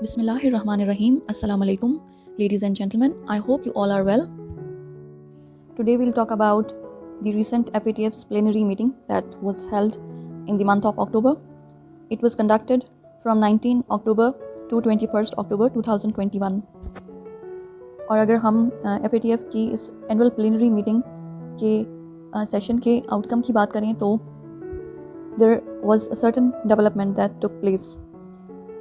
Bismillahirrahmanirrahim. Assalamu alaikum, ladies and gentlemen. I hope you all are well. Today we'll talk about the recent FATF's plenary meeting that was held in the month of October. It was conducted from 19 October to 21st October 2021. और अगर हम FATF की इस annual plenary meeting के session के outcome की बात करें तो there was a certain development that took place,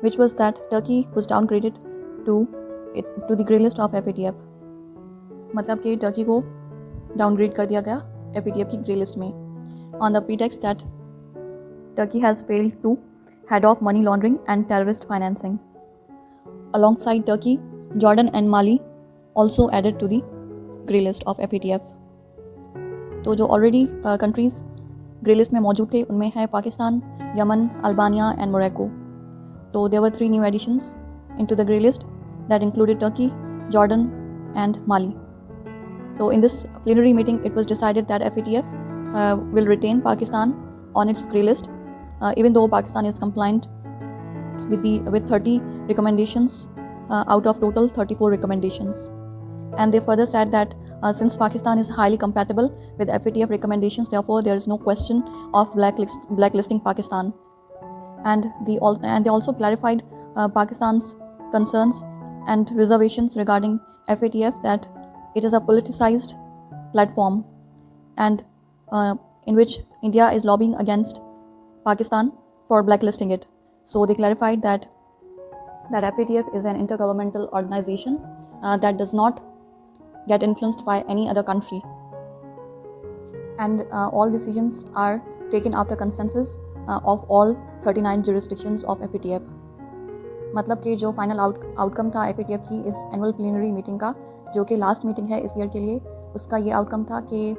which was that Turkey was downgraded to the grey list of FATF. मतलब कि टर्की को डाउनग्रेड कर दिया गया FATF की ग्रे लिस्ट में on the pretext that Turkey has failed to head off money laundering and terrorist financing. Alongside Turkey, Jordan and Mali also added to the grey list of FATF. तो जो already countries grey list में मौजूद थे उनमें है Pakistan, Yemen, Albania and Morocco. So there were 3 new additions into the grey list that included Turkey, Jordan and Mali. So in this plenary meeting it was decided that FATF will retain Pakistan on its grey list, even though Pakistan is compliant with 30 recommendations out of total 34 recommendations. And they further said that since Pakistan is highly compatible with FATF recommendations, therefore there is no question of blacklisting Pakistan. And they also clarified Pakistan's concerns and reservations regarding FATF, that it is a politicized platform and in which India is lobbying against Pakistan for blacklisting it. So they clarified that FATF is an intergovernmental organization that does not get influenced by any other country, and all decisions are taken after consensus of all 39 jurisdictions of FATF. मतलब कि जो final outcome था FATF की इस annual plenary meeting का, जो कि last meeting है इस ईयर के लिए, उसका ये आउटकम था कि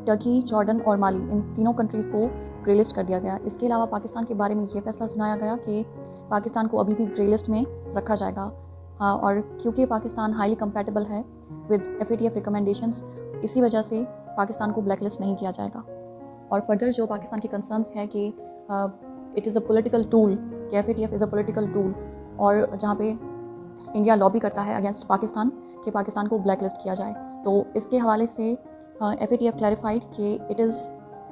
टर्की, जॉर्डन और माली, इन तीनों कंट्रीज़ को ग्रे लिस्ट कर दिया गया. इसके अलावा पाकिस्तान के बारे में ये फैसला सुनाया गया कि पाकिस्तान को अभी भी ग्रे लिस्ट में रखा जाएगा, और क्योंकि पाकिस्तान हाईली कंपैटिबल है विद FATF रिकमेंडेशंस, इसी वजह से पाकिस्तान को ब्लैक लिस्ट नहीं किया जाएगा. और फर्दर जो पाकिस्तान की कंसर्न्स है कि it is a political tool, कि FATF is a political tool, और जहाँ पे इंडिया लॉबी करता है अगेंस्ट पाकिस्तान कि पाकिस्तान को ब्लैक लिस्ट किया जाए. तो इसके हवाले से FATF क्लैरिफाइड कि it is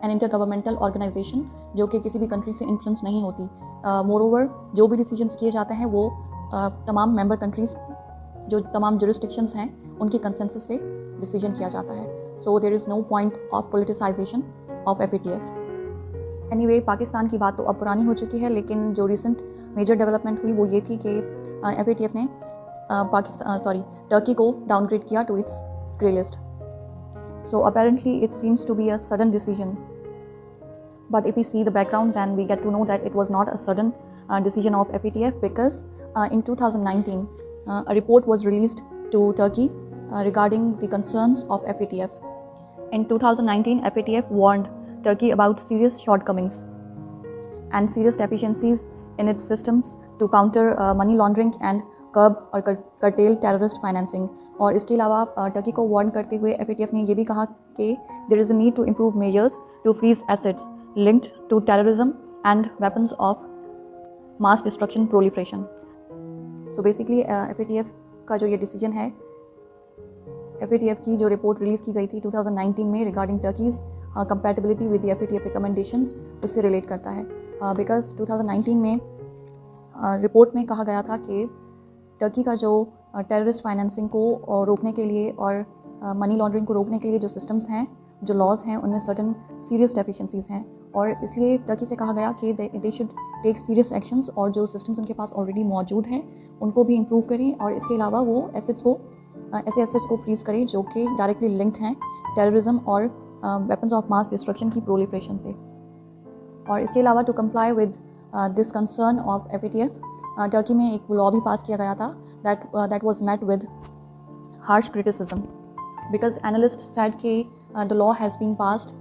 an intergovernmental organisation जो कि किसी भी कंट्री से इन्फ्लुएंस नहीं होती. मोरओवर जो भी डिसीजंस किए जाते हैं वो तमाम मेंबर कंट्रीज़, जो तमाम जुरिस्डिक्शंस हैं, उनके कंसेंसस से डिसीजन किया जाता है. So there is no point of politicisation of FATF. Anyway, Pakistan की बात तो अब पुरानी हो चुकी है, लेकिन जो रिसेंट मेजर डेवलपमेंट हुई वो ये थी कि FATF ने टर्की को डाउनग्रेड किया to its grey list. So apparently it seems to be a sudden decision, but if we see the background then we get to know that it was not a sudden decision of FATF, because in 2019 a report was released to Turkey regarding the concerns of FATF. In 2019 FATF warned Turkey about serious shortcomings and serious deficiencies in its systems to counter money laundering and कर्ब और cartel terrorist financing. और इसके अलावा Turkey को warn करते हुए FATF ने यह भी कहा कि there is a need to improve measures to freeze assets linked to terrorism and weapons of mass destruction proliferation. So basically FATF का जो ये डिसीजन है, FATF की जो रिपोर्ट रिलीज़ की गई थी 2019 में regarding Turkey's compatibility with the FATF recommendations, उससे रिलेट करता है. बिकॉज 2019 में रिपोर्ट में कहा गया था कि टर्की का जो टेररिस्ट फाइनेंसिंग को रोकने के लिए और मनी लॉन्ड्रिंग को रोकने के लिए जो सिस्टम्स हैं, जो लॉज हैं, उनमें सर्टन सीरियस डेफिशिएंसीज हैं, और इसलिए टर्की से कहा गया कि they should take serious actions, और जो सिस्टम्स उनके पास ऑलरेडी मौजूद हैं उनको भी इम्प्रूव करें, और इसके अलावा वो ऐसे एसेट्स को फ्रीज करें जो कि डायरेक्टली लिंक्ड हैं टेररिज्म और वेपन्स ऑफ मास डिस्ट्रक्शन की प्रोलिफरेशन से. और इसके अलावा to comply with this concern of FATF, Turkey में एक लॉ भी पास किया गया था that was met with harsh criticism, because analysts said कि the law has been passed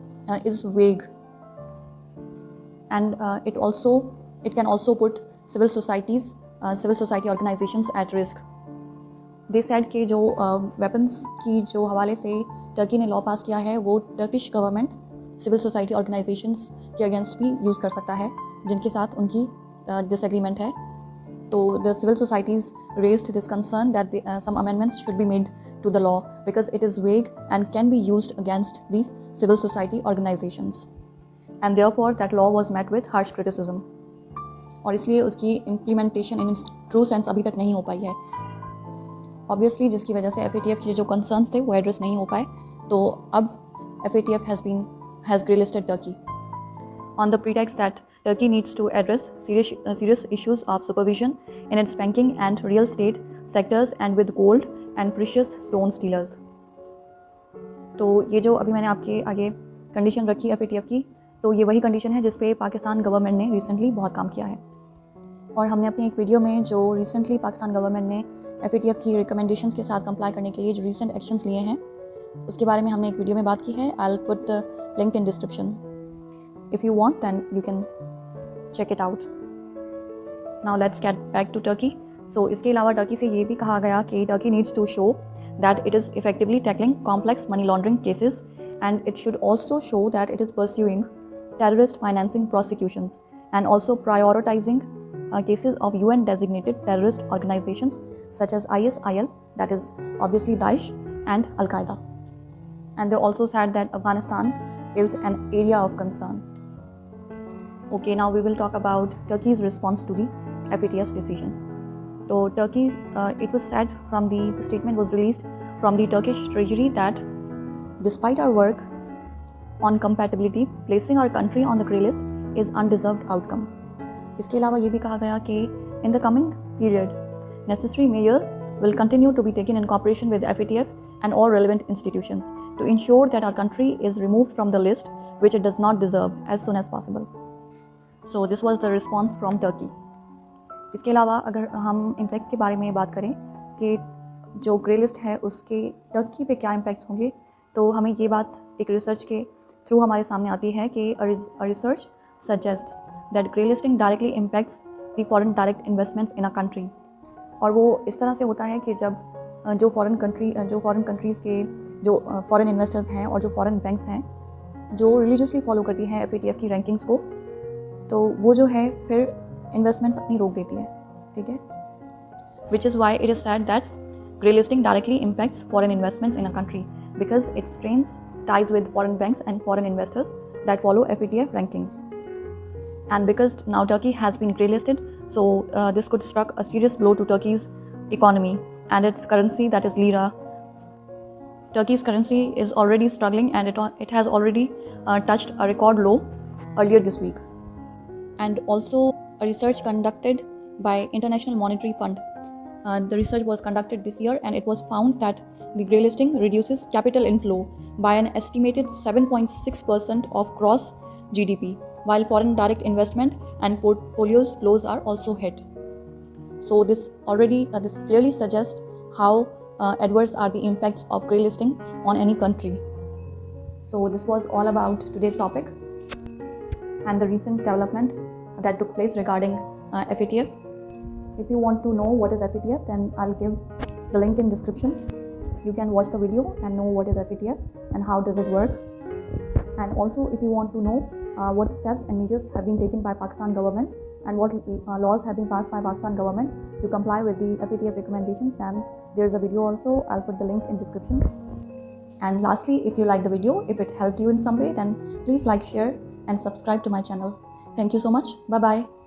is vague and it can also put civil society organizations at risk. They said कि जो weapons की जो हवाले से टर्की ने लॉ पास किया है वो Turkish government civil society organisations के अगेंस्ट भी यूज़ कर सकता है जिनके साथ उनकी डिसएग्रीमेंट है. So the civil societies raised this concern that some amendments should be made to the law because it is vague and can be used against these civil society organizations. And therefore that law was met with harsh criticism. और इसलिए उसकी implementation in its true sense अभी तक नहीं हो पाई है. Obviously जिसकी वजह से FATF के जो concerns थे वो address नहीं हो पाए. तो अब FATF has grey-listed Turkey on the pretext that Turkey needs to address serious issues of supervision in its banking and real estate sectors and with gold and precious stones dealers. तो ये जो अभी मैंने आपके आगे कंडीशन रखी FATF की, तो ये वही कंडीशन है जिस पे पाकिस्तान गवर्नमेंट ने रिसेंटली बहुत काम किया है. और हमने अपनी एक वीडियो में जो रिसेंटली पाकिस्तान गवर्नमेंट ने FATF की रिकमेंडेशंस के साथ कंप्लाई करने के लिए जो रिसेंट एक्शंस लिए हैं उसके बारे में हमने एक वीडियो में बात की है. I will put the link in description. If you want, then you can check it out. Now let's get back to Turkey. So इसके अलावा टर्की से ये भी कहा गया कि Turkey needs to show that it is effectively tackling complex money laundering cases and it should also show that it is pursuing terrorist financing prosecutions and also prioritizing cases of UN designated terrorist organizations such as ISIL, that is obviously Daesh, and Al-Qaeda. And they also said that Afghanistan is an area of concern. Okay, now we will talk about Turkey's response to the FATF's decision. So Turkey, it was said from the statement was released from the Turkish Treasury that despite our work on compatibility, placing our country on the grey list is undeserved outcome. इसके अलावा ये भी कहा गया कि in the coming period, necessary measures will continue to be taken in cooperation with FATF and all relevant institutions to ensure that our country is removed from the list which it does not deserve as soon as possible. So this was the response from Turkey. इसके अलावा अगर हम impacts के बारे में बात करें कि जो ग्रे लिस्ट है उसके टर्की पे क्या इम्पैक्ट्स होंगे, तो हमें ये बात एक रिसर्च के थ्रू हमारे सामने आती है कि research suggests that grey listing directly impacts the foreign direct investments in a country. और वो इस तरह से होता है कि जब जो फॉरेन कंट्रीज़ के जो फॉरेन इन्वेस्टर्स हैं और जो फॉरेन बैंक्स हैं जो रिलीजियसली फॉलो करती हैं FATF की रैंकिंग्स को, तो वो जो है फिर इन्वेस्टमेंट्स अपनी रोक देती है. ठीक है, which is why it is sad that grey listing directly impacts foreign investments in a country because it strains ties with foreign banks and foreign investors that follow FATF rankings. And because now Turkey has been grey-listed, so this could struck a serious blow to Turkey's economy and its currency, that is lira. Turkey's currency is already struggling and it has already touched a record low earlier this week. And also a research conducted by International Monetary Fund. The research was conducted this year and it was found that the grey listing reduces capital inflow by an estimated 7.6% of gross GDP, while foreign direct investment and portfolios flows are also hit. So this clearly suggests how adverse are the impacts of grey listing on any country. So this was all about today's topic and the recent development that took place regarding FATF. If you want to know what is FATF, then I'll give the link in description. You can watch the video and know what is FATF and how does it work. And also if you want to know what steps and measures have been taken by Pakistan government and what laws have been passed by Pakistan government to comply with the FATF recommendations, then there's a video also. I'll put the link in description. And lastly, if you like the video, if it helped you in some way, then please like, share and subscribe to my channel. Thank you so much. Bye bye.